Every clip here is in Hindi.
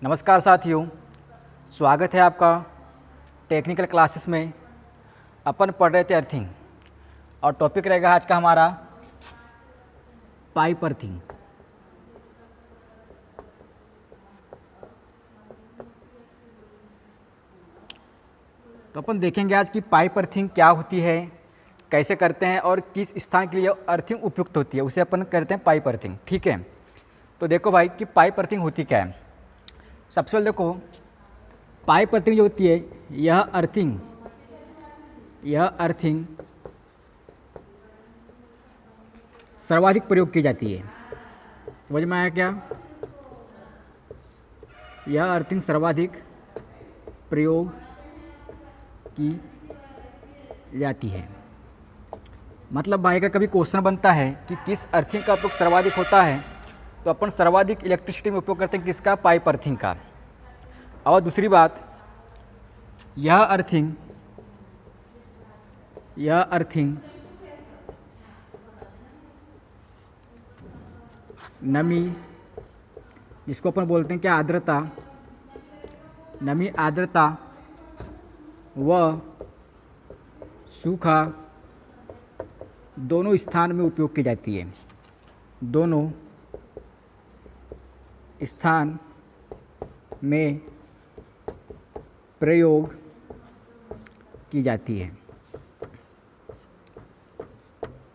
नमस्कार साथियों, स्वागत है आपका टेक्निकल क्लासेस में। अपन पढ़ रहे थे अर्थिंग और टॉपिक रहेगा आज का हमारा पाइप अर्थिंग। तो अपन देखेंगे आज की पाइप अर्थिंग क्या होती है, कैसे करते हैं और किस स्थान के लिए अर्थिंग उपयुक्त होती है, उसे अपन करते हैं पाइप अर्थिंग। ठीक है, तो देखो भाई कि पाइप अर्थिंग होती क्या है। सबसे पहले देखो, पाइप अर्थिंग जो होती है यह अर्थिंग सर्वाधिक प्रयोग की जाती है। समझ में आया क्या? यह अर्थिंग सर्वाधिक प्रयोग की जाती है। मतलब भाई का कभी क्वेश्चन बनता है कि किस अर्थिंग का उपयोग सर्वाधिक होता है, तो अपन सर्वाधिक इलेक्ट्रिसिटी में उपयोग करते हैं किसका? पाइप अर्थिंग का। और दूसरी बात, यह अर्थिंग नमी, जिसको अपन बोलते हैं क्या? आर्द्रता, नमी, आर्द्रता व सूखा दोनों स्थान में उपयोग की जाती है। दोनों स्थान में प्रयोग की जाती है।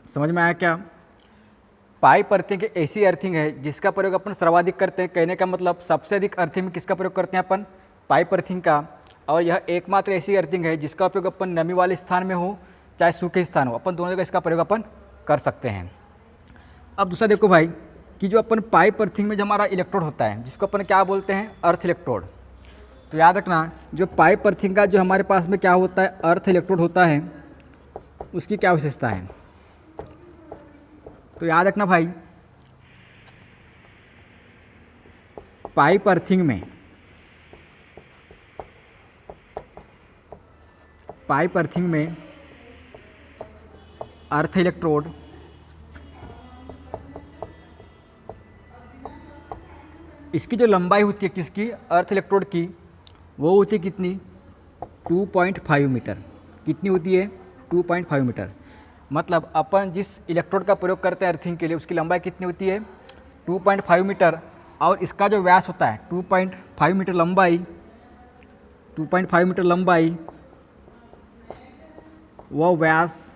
समझ में आया क्या? पाइप अर्थिंग एक ऐसी अर्थिंग है जिसका प्रयोग अपन सर्वाधिक करते हैं। कहने का मतलब सबसे अधिक अर्थिंग में किसका प्रयोग करते हैं? अपन पाइप अर्थिंग का। और यह एकमात्र ऐसी अर्थिंग है जिसका उपयोग अपन नमी वाले स्थान में हो चाहे सूखे स्थान हो, अपन दोनों जगह इसका प्रयोग अपन कर सकते हैं। अब दूसरा देखो भाई कि जो अपन पाइप अर्थिंग में जो हमारा इलेक्ट्रोड होता है, जिसको अपन क्या बोलते हैं? अर्थ इलेक्ट्रोड। तो याद रखना, जो पाइप अर्थिंग का जो हमारे पास में क्या होता है? अर्थ इलेक्ट्रोड होता है, उसकी क्या विशेषता है? तो याद रखना भाई, पाइप अर्थिंग में अर्थ इलेक्ट्रोड इसकी जो लंबाई होती है किसकी? अर्थ इलेक्ट्रोड की, वो होती है कितनी? 2.5 मीटर। कितनी होती है? 2.5 मीटर। मतलब अपन जिस इलेक्ट्रोड का प्रयोग करते हैं अर्थिंग के लिए, उसकी लंबाई कितनी होती है? 2.5 मीटर। और इसका जो व्यास होता है 2.5 मीटर लंबाई, 2.5 मीटर लंबाई, वह व्यास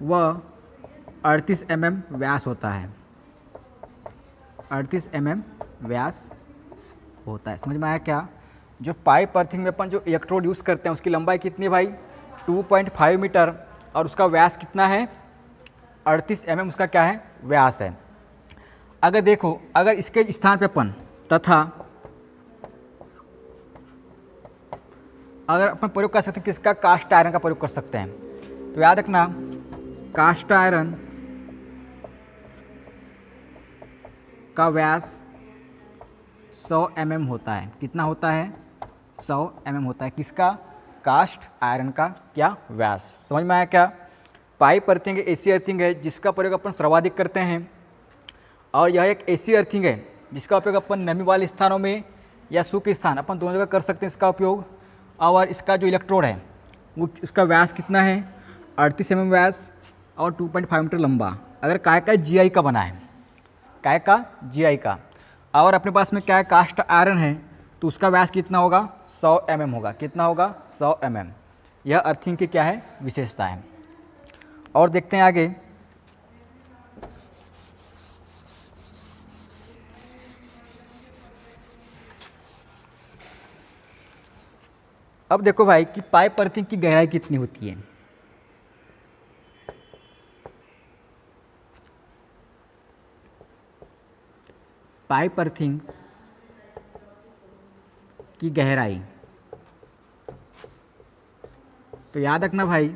वह 38 mm व्यास होता है। 38 mm व्यास होता है। समझ में आया क्या? जो पाइप अर्थिंग में अपन जो इलेक्ट्रोड यूज़ करते हैं उसकी लंबाई कितनी है भाई? 2.5 मीटर। और उसका व्यास कितना है? 38 mm उसका क्या है? व्यास है। अगर देखो, अगर इसके स्थान पे अपन अगर अपन प्रयोग कर सकते हैं किसका? कास्ट आयरन का प्रयोग कर सकते हैं। तो याद रखना, कास्ट आयरन का व्यास 100 mm होता है। कितना होता है? 100 mm होता है। किसका? कास्ट आयरन का क्या? व्यास। समझ में आया क्या? पाइप अर्थिंग ऐसी अर्थिंग है जिसका प्रयोग अपन सर्वाधिक करते हैं। और यह एक ऐसी अर्थिंग है जिसका उपयोग अपन नमी वाले स्थानों में या सूखे स्थान, अपन दोनों जगह कर सकते हैं इसका उपयोग। और इसका जो इलेक्ट्रोड है वो, इसका व्यास कितना है? 38 mm व्यास और 2.5 मीटर लंबा। अगर काय का? GI का बना है। काय का? GI का। और अपने पास में क्या है? कास्ट आयरन है, तो उसका व्यास कितना होगा? 100 mm होगा। कितना होगा? 100 mm। यह अर्थिंग की क्या है? विशेषता है। और देखते हैं आगे। अब देखो भाई कि पाइप अर्थिंग की गहराई कितनी होती है। पाइप अर्थिंग की गहराई, तो याद रखना भाई,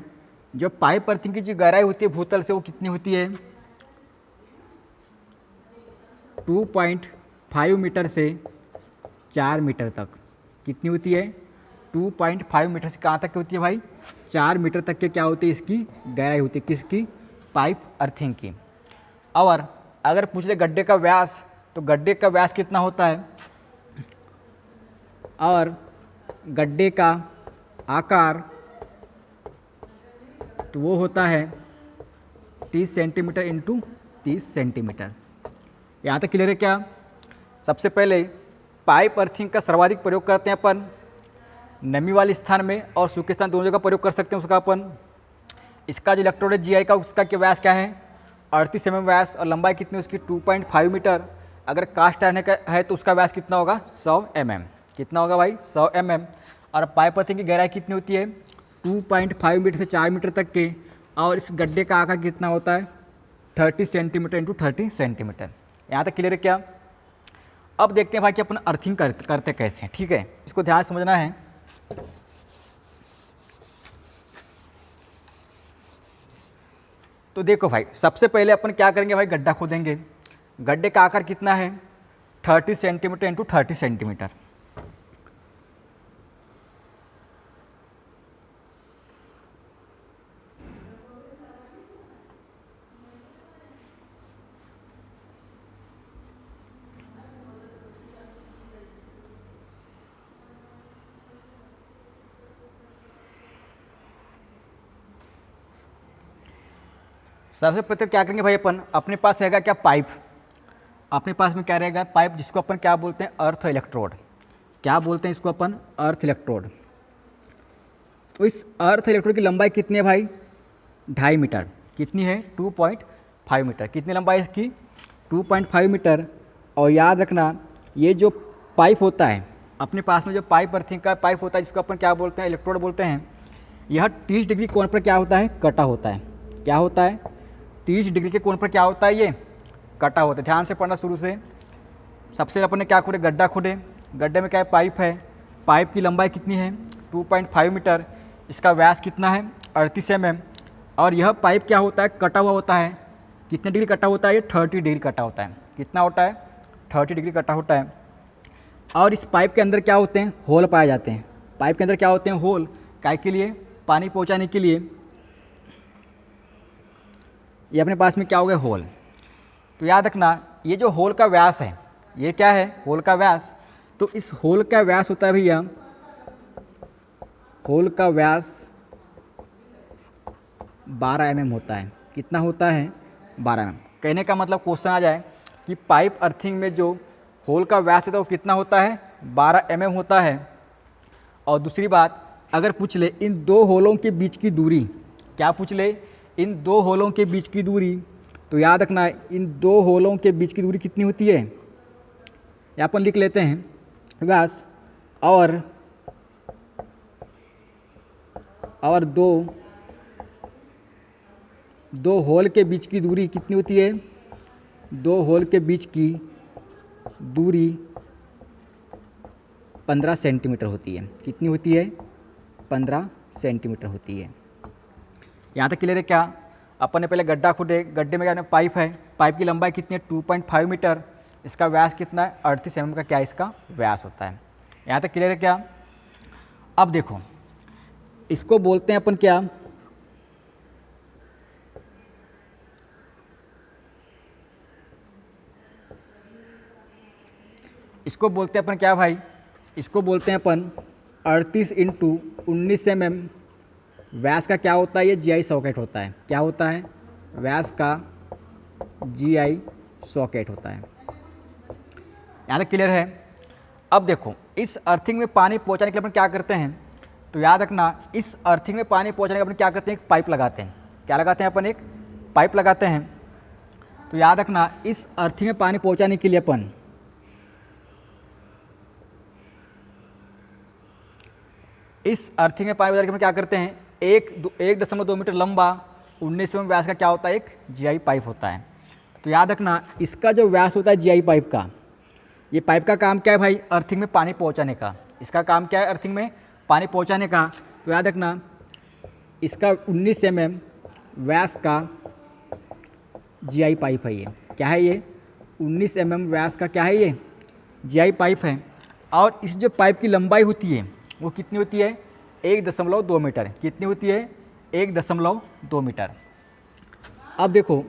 जो पाइप अर्थिंग की जो गहराई होती है भूतल से, वो कितनी होती है? 2.5 मीटर से 4 मीटर तक। कितनी होती है? 2.5 मीटर से कहाँ तक की होती है भाई? 4 मीटर तक के क्या होती है? इसकी गहराई होती है। किसकी? पाइप अर्थिंग की। और अगर पूछ ले गड्ढे का व्यास, तो गड्ढे का व्यास कितना होता है और गड्ढे का आकार तो वो होता है 30 सेंटीमीटर इंटू 30 सेंटीमीटर। यहाँ तक क्लियर है क्या? सबसे पहले पाइप अर्थिंग का सर्वाधिक प्रयोग करते हैं अपन नमी वाले स्थान में और सूखे स्थान दोनों जगह प्रयोग कर सकते हैं उसका अपन। इसका जो इलेक्ट्रोड है GI का उसका क्या व्यास क्या है 38 mm व्यास और लंबाई कितनी उसकी 2.5 मीटर। अगर कास्ट आयरन का है तो उसका व्यास कितना होगा 100 mm। कितना होगा भाई 100 mm। और पाइप अर्थिंग की गहराई कितनी होती है 2.5 मीटर से 4 मीटर तक के और इस गड्ढे का आकार कितना होता है 30 सेंटीमीटर इंटू 30 सेंटीमीटर। यहाँ तक क्लियर है क्या? अब देखते हैं भाई कि अपन अर्थिंग करते कैसे हैं। ठीक है, इसको ध्यान से समझना है। तो देखो भाई सबसे पहले अपन क्या करेंगे भाई गड्ढा खोदेंगे। गड्ढे का आकार कितना है 30 सेंटीमीटर इंटू 30 सेंटीमीटर। सबसे पहले क्या करेंगे भाई अपन अपने पास रहेगा क्या पाइप। अपने पास में क्या रहेगा पाइप जिसको अपन क्या बोलते हैं अर्थ इलेक्ट्रोड। क्या बोलते हैं इसको अपन अर्थ इलेक्ट्रोड। तो इस अर्थ इलेक्ट्रोड की लंबाई कितनी है भाई 2.5 मीटर। कितनी है 2.5 मीटर। कितनी लंबाई इसकी 2.5 मीटर। और याद रखना ये जो पाइप होता है अपने पास में जो पाइप अर्थिंग का पाइप होता है जिसको अपन क्या बोलते हैं इलेक्ट्रोड बोलते हैं, यह 30 डिग्री कोण पर क्या होता है कटा होता है। क्या होता है 30 डिग्री के कोण पर क्या होता है ये कटा होता है। ध्यान से पढ़ना शुरू से। सबसे अपन ने क्या खोदे गड्ढा खोदे। गड्ढे में क्या है पाइप है। पाइप की लंबाई कितनी है 2.5 मीटर। इसका व्यास कितना है 38 mm। और यह पाइप क्या होता है कटा हुआ होता है। कितने डिग्री कटा होता है ये 30 डिग्री कटा होता है। कितना होता है 30 डिग्री कटा होता है। और इस पाइप के अंदर क्या होते हैं होल पाए जाते हैं। पाइप के अंदर क्या होते हैं होल काय के लिए पानी पहुँचाने के लिए। ये अपने पास में क्या हो गया होल। तो याद रखना ये जो होल का व्यास है ये क्या है होल का व्यास। तो इस होल का व्यास होता है भैया होल का व्यास 12 mm होता है। कितना होता है 12 mm। कहने का मतलब क्वेश्चन आ जाए कि पाइप अर्थिंग में जो होल का व्यास है तो वो कितना होता है 12 mm होता है। और दूसरी बात अगर पूछ ले इन दो होलों के बीच की दूरी, क्या पूछ ले इन दो होलों के बीच की दूरी, तो याद रखना इन दो होलों के बीच की दूरी कितनी होती है यहाँ पर लिख लेते हैं व्यास। और दो होल के बीच की दूरी कितनी होती है 2 होल के बीच की दूरी 15 सेंटीमीटर होती है। कितनी होती है 15 सेंटीमीटर होती है। यहाँ तक क्लियर है क्या? अपन ने पहले गड्ढा खोदे। गड्ढे में क्या पाइप है। पाइप की लंबाई कितनी है 2.5 मीटर। इसका व्यास कितना है 38 mm का क्या इसका व्यास होता है। यहाँ तक क्लियर है क्या? अब देखो इसको बोलते हैं अपन क्या इसको बोलते हैं अपन क्या भाई इसको बोलते हैं अपन 38 इंटू 19 mm। व्यास का क्या होता है ये GI सॉकेट होता है। क्या होता है व्यास का GI सॉकेट होता है। यहाँ तक क्लियर है? अब देखो इस अर्थिंग में पानी पहुँचाने के लिए अपन क्या करते हैं। तो याद रखना इस अर्थिंग में पानी पहुँचाने के लिए अपन क्या करते हैं एक पाइप लगाते हैं। क्या लगाते हैं अपन एक पाइप लगाते हैं। तो याद रखना इस अर्थिंग में पानी पहुँचाने के लिए अपन इस अर्थिंग में पानी पहुँचाने के लिए क्या करते हैं 1.2 मीटर लंबा 19 mm व्यास का क्या होता है एक GI पाइप होता है। तो याद रखना इसका जो व्यास होता है GI पाइप का, ये पाइप का काम क्या है भाई अर्थिंग में पानी पहुंचाने का। इसका काम क्या है अर्थिंग में पानी पहुंचाने का। तो याद रखना इसका 19 mm व्यास का GI पाइप है। ये क्या है ये 19 mm व्यास का क्या है ये GI पाइप है। और इस जो पाइप की लंबाई होती है वो कितनी होती है 1.2 मीटर। कितनी होती है 1.2 मीटर। अब देखो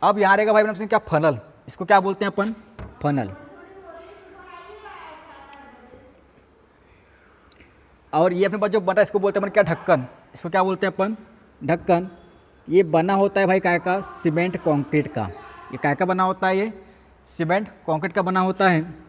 अब यहाँ रहेगा भाई अपने क्या फनल। इसको क्या बोलते हैं अपन फनल। और ये अपने पास जो बना इसको बोलते हैं अपन क्या, ढक्कन। इसको क्या बोलते हैं अपन, ढक्कन। ये बना होता है भाई काय का, सीमेंट कंक्रीट का। ये काय का बना होता है, ये सीमेंट कंक्रीट का बना होता है।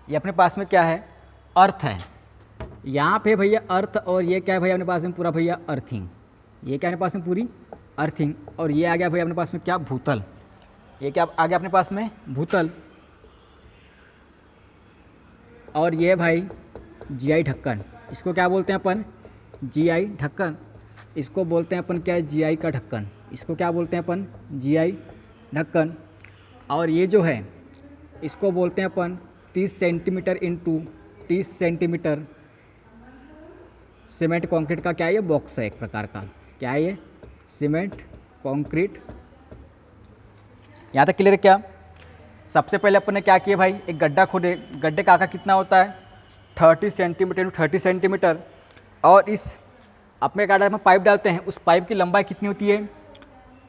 ये अपने पास में क्या है, अर्थ है। यहाँ पे भैया अर्थ, और ये क्या है भैया अपने पास में पूरा भैया अर्थिंग। ये क्या है अपने पास में, पूरी अर्थिंग। और ये आ गया भैया अपने पास में क्या, भूतल। ये क्या आ गया अपने पास में, भूतल। और ये भाई जीआई ढक्कन। इसको क्या बोलते हैं अपन, जीआई ढक्कन। इसको बोलते हैं अपन क्या है, जीआई का ढक्कन। इसको क्या बोलते हैं अपन, जीआई ढक्कन। और ये जो है इसको बोलते हैं अपन 30 centimetre into 30 centimetre cement concrete का क्या है, ये बॉक्स है एक प्रकार का। क्या है ये, सीमेंट कंक्रीट। यहाँ तक क्लियर है क्या। सबसे पहले अपन ने क्या किया भाई, एक गड्ढा खोदे। गड्ढे का आकार कितना होता है, 30 सेंटीमीटर इंटू 30 सेंटीमीटर। और इस अपने गड्ढे में पाइप डालते हैं, उस पाइप की लंबाई कितनी होती है,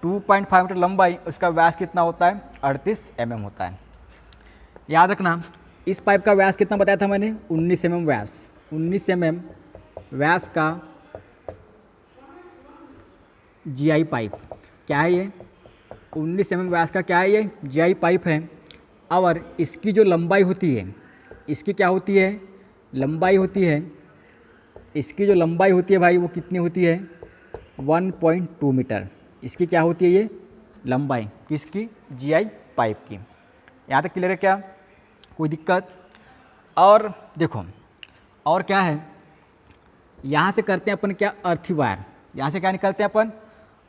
2.5 मीटर लंबाई। उसका व्यास कितना होता है, 38 mm होता है। याद रखना, इस पाइप का व्यास कितना बताया था मैंने, 19 mm व्यास। 19 mm व्यास का जीआई पाइप। क्या है ये, 19 mm व्यास का क्या है, ये जीआई पाइप है। और इसकी जो लंबाई होती है, इसकी क्या होती है, लंबाई होती है। इसकी जो लंबाई होती है भाई वो कितनी होती है, 1.2 मीटर। इसकी क्या होती है, ये लंबाई किसकी, जीआई पाइप की। यहाँ तक क्लियर है क्या, कोई दिक्कत। और देखो और क्या है, यहाँ से करते हैं अपन क्या, अर्थी वायर। यहाँ से क्या निकालते हैं अपन,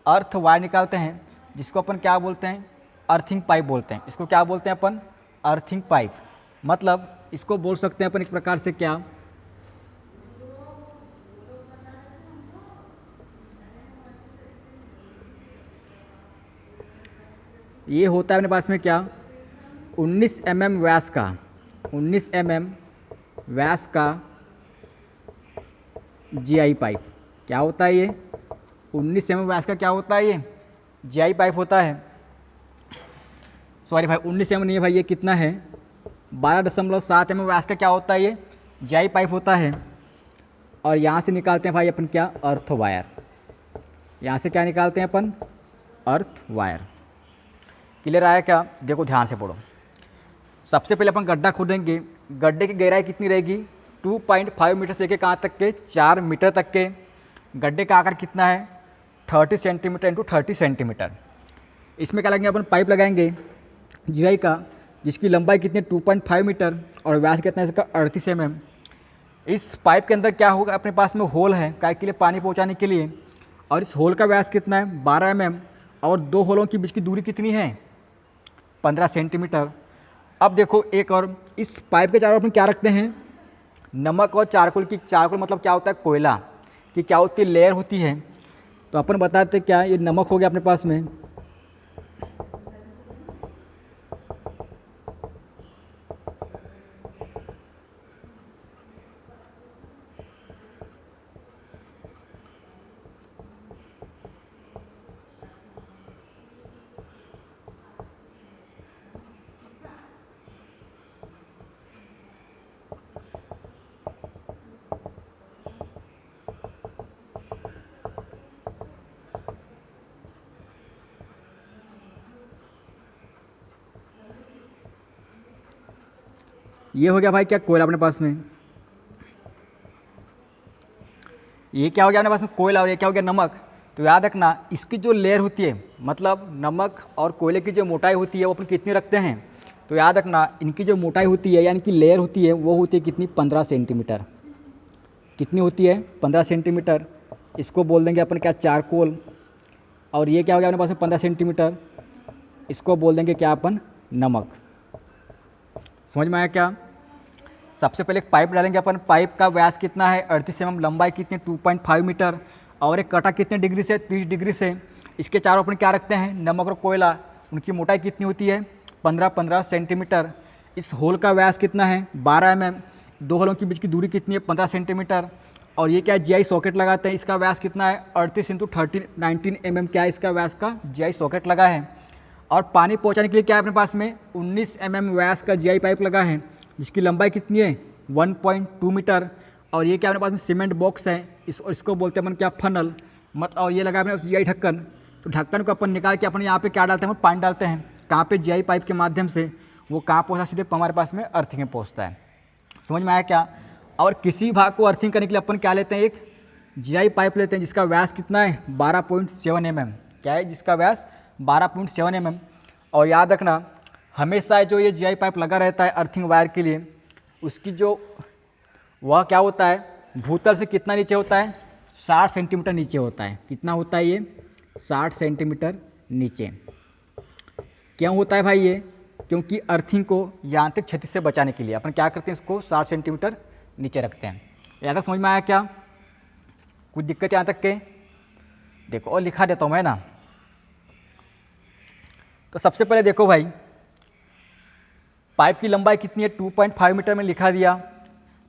अर्थ वायर निकालते हैं, जिसको अपन क्या बोलते हैं, अर्थिंग पाइप बोलते हैं। इसको क्या बोलते हैं अपन, अर्थिंग पाइप। मतलब इसको बोल सकते हैं अपन एक प्रकार से क्या, ये होता है अपने पास में क्या, 19 mm व्यास का, 19 mm व्यास का जीआई पाइप। क्या होता है ये, 19 mm व्यास का क्या होता है, ये जीआई पाइप होता है। सॉरी भाई 19 mm नहीं है भाई, ये कितना है, 12.7 mm व्यास का क्या होता है, ये जीआई पाइप होता है। और यहाँ से निकालते हैं भाई अपन क्या, अर्थ वायर। यहाँ से क्या निकालते हैं अपन, अर्थ वायर। क्लियर आया क्या, देखो ध्यान से पढ़ो। सबसे पहले अपन गड्ढा खोदेंगे। गड्ढे की गहराई कितनी रहेगी, 2.5 मीटर से लेकर कहाँ तक के, 4 मीटर तक के। गड्ढे का आकार कितना है, 30 सेंटीमीटर इंटू 30 सेंटीमीटर। इसमें क्या लगेंगे अपन, पाइप लगाएंगे जीआई का, जिसकी लंबाई कितनी है, 2.5 मीटर। और व्यास कितना है इसका, 38 mm। इस पाइप के अंदर क्या होगा, अपने पास में होल है काय के लिए, पानी पहुँचाने के लिए। और इस होल का व्यास कितना है, 12 mm। और दो होलों की बीच की दूरी कितनी है, 15 सेंटीमीटर। अब देखो एक और, इस पाइप के चारों अपन क्या रखते हैं, नमक और चारकोल की। चारकोल मतलब क्या होता है, कोयला की क्या होती है, लेयर होती है। तो अपन बताते क्या, ये नमक हो गया अपने पास में, ये हो गया भाई क्या, कोयला अपने पास में। ये क्या हो गया अपने पास में, कोयला। और ये क्या हो गया, नमक। तो याद रखना, इसकी जो लेयर होती है, मतलब नमक और कोयले की जो मोटाई होती है वो अपन कितनी रखते हैं। तो याद रखना, इनकी जो मोटाई होती है यानी कि लेयर होती है वो होती है कितनी, 15 सेंटीमीटर। कितनी होती है, 15 सेंटीमीटर। इसको बोल देंगे अपन क्या, चारकोल। और ये क्या हो गया अपने पास में, 15 सेंटीमीटर। इसको बोल देंगे क्या अपन, नमक। समझ में आया क्या। सबसे पहले एक पाइप डालेंगे अपन। पाइप का व्यास कितना है, 38 mm। लंबाई कितनी, 2.5 मीटर। और एक कटा कितने डिग्री से, 30 डिग्री से। इसके चारों अपन क्या रखते हैं, नमक और कोयला। उनकी मोटाई कितनी होती है, 15-15 सेंटीमीटर। इस होल का व्यास कितना है 12 mm। दो होलों के बीच की दूरी कितनी है 15 सेंटीमीटर। और ये क्या है जीआई सॉकेट लगाते हैं, इसका व्यास कितना है 38 × 30 19 mm क्या है इसका व्यास का जीआई सॉकेट लगा है। और पानी पहुंचाने के लिए क्या है अपने पास में 19 mm व्यास का जीआई पाइप लगा है, जिसकी लंबाई कितनी है 1.2 मीटर। और ये क्या अपने पास में सीमेंट बॉक्स है, इसको बोलते हैं अपन क्या फनल मत। और ये लगा है अपने जीआई ढक्कन। तो ढक्कन को अपन निकाल के अपन यहाँ पे क्या डालते हैं, पानी डालते हैं कहाँ पे जीआई पाइप के माध्यम से। वो कहाँ पहुँचता सीधे हमारे पास में अर्थिंग में पहुँचता है। समझ में आया क्या। और किसी भाग को अर्थिंग करने के लिए अपन क्या लेते हैं, एक जीआई पाइप लेते हैं जिसका व्यास कितना है 12.7 mm। क्या है जिसका व्यास 12.7 mm। और याद रखना हमेशा जो ये जीआई पाइप लगा रहता है अर्थिंग वायर के लिए, उसकी जो वह क्या होता है भूतल से कितना नीचे होता है 60 सेंटीमीटर नीचे होता है। कितना होता है ये 60 सेंटीमीटर नीचे। क्यों होता है भाई ये, क्योंकि अर्थिंग को यांत्रिक क्षति से बचाने के लिए अपन क्या करते हैं, इसको 60 सेंटीमीटर नीचे रखते हैं। यहाँ तक समझ में आया क्या, कुछ दिक्कत यहाँ तक के देखो और लिखा देता हूँ मैं ना। तो सबसे पहले देखो भाई पाइप की लंबाई कितनी है 2.5 मीटर में लिखा दिया।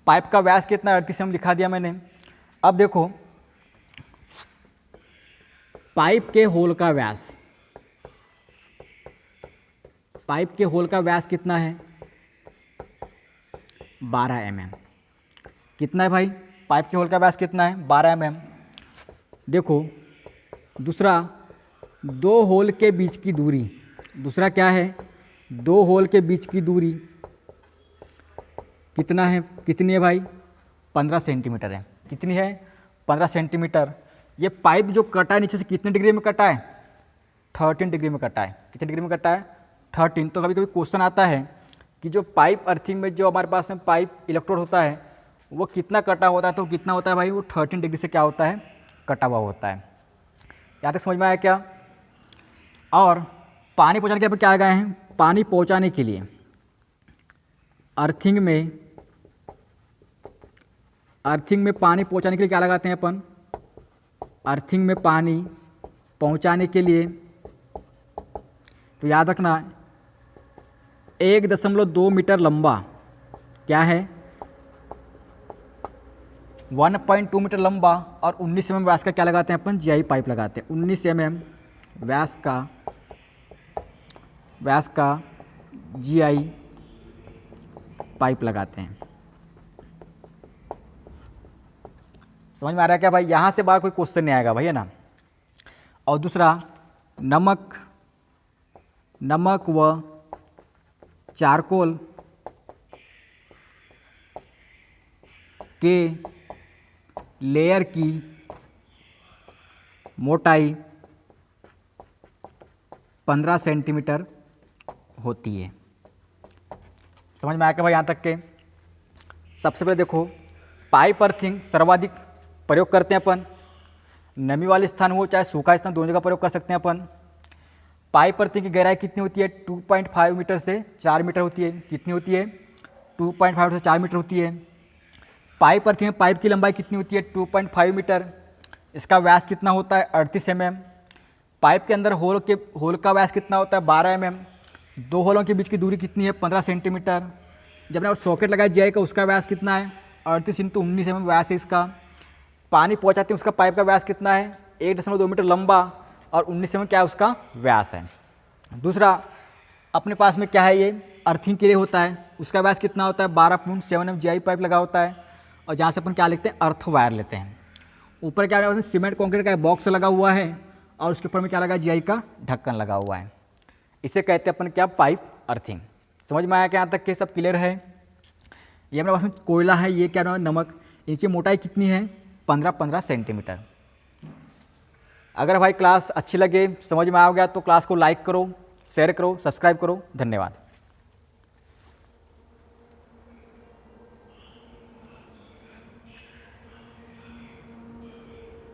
पाइप का व्यास कितना 38 mm लिखा दिया मैंने। अब देखो पाइप के होल का व्यास, पाइप के होल का व्यास कितना है 12 mm। कितना है भाई पाइप के होल का व्यास कितना है 12 mm। देखो दूसरा दो होल के बीच की दूरी, दूसरा क्या है दो होल के बीच की दूरी कितना है, कितनी है भाई 15 सेंटीमीटर है। कितनी है 15 सेंटीमीटर। ये पाइप जो कटा है नीचे से कितने डिग्री में कटा है 13 डिग्री में कटा है। कितने डिग्री में कटा है 13। तो कभी कभी क्वेश्चन आता है कि जो पाइप अर्थिंग में जो हमारे पास में पाइप इलेक्ट्रोड होता है वो कितना कटा होता है, तो कितना होता है भाई वो 13 डिग्री से क्या होता है कटा हुआ होता है। यहाँ तक समझ में आया क्या। और पानी पहुँचाने के लिए क्या लगाए हैं, पानी पहुँचाने के लिए अर्थिंग में पानी पहुँचाने के लिए क्या लगाते हैं अपन, अर्थिंग में पानी पहुँचाने के लिए तो याद रखना 1.2 मीटर लंबा क्या है 1.2 मीटर लंबा और 19 mm व्यास का क्या लगाते हैं अपन जीआई पाइप लगाते हैं। 19 mm व्यास का जीआई पाइप लगाते हैं। समझ में आ रहा है क्या भाई। यहाँ से बाहर कोई क्वेश्चन नहीं आएगा भाई है ना। और दूसरा नमक व चारकोल के लेयर की मोटाई 15 सेंटीमीटर होती है। समझ में आया क्या भाई यहाँ तक के। सबसे पहले देखो पाइप अर्थिंग सर्वाधिक प्रयोग करते हैं अपन, नमी वाले स्थान हो चाहे सूखा स्थान दोनों जगह प्रयोग कर सकते हैं अपन। पाइप अर्थिंग की गहराई कितनी होती है 2.5 मीटर से 4 मीटर होती है। कितनी होती है 2.5 से 4 मीटर होती है। पाइप अर्थिंग में पाइप की लंबाई कितनी होती है 2.5 मीटर। इसका व्यास कितना होता है 38 mm। पाइप के अंदर होल का व्यास कितना होता है 12 mm। दो होलों के बीच की दूरी कितनी है 15 सेंटीमीटर। जब मैंने सॉकेट लगाया जीआई का उसका व्यास कितना है 38 × 19 mm व्यास है इसका। पानी पहुंचाते हैं उसका पाइप का व्यास कितना है 1.2 मीटर लंबा और 19 mm क्या है उसका व्यास है। दूसरा अपने पास में क्या है ये अर्थिंग के लिए होता है, उसका व्यास कितना होता है 12.7 mm जीआई पाइप लगा होता है। और जहाँ से अपन क्या लेते हैं अर्थ वायर लेते हैं। ऊपर क्या है सीमेंट कॉन्क्रीट का बॉक्स लगा हुआ है और उसके ऊपर में क्या लगा जीआई का ढक्कन लगा हुआ है। इसे कहते हैं अपन क्या पाइप अर्थिंग। समझ में आया क्या यहाँ तक के सब क्लियर है। ये हमारे पास में कोयला है, ये क्या नमक, इनकी मोटाई कितनी है 15-15 सेंटीमीटर। अगर भाई क्लास अच्छी लगे समझ में आ गया तो क्लास को लाइक करो, शेयर करो, सब्सक्राइब करो। धन्यवाद।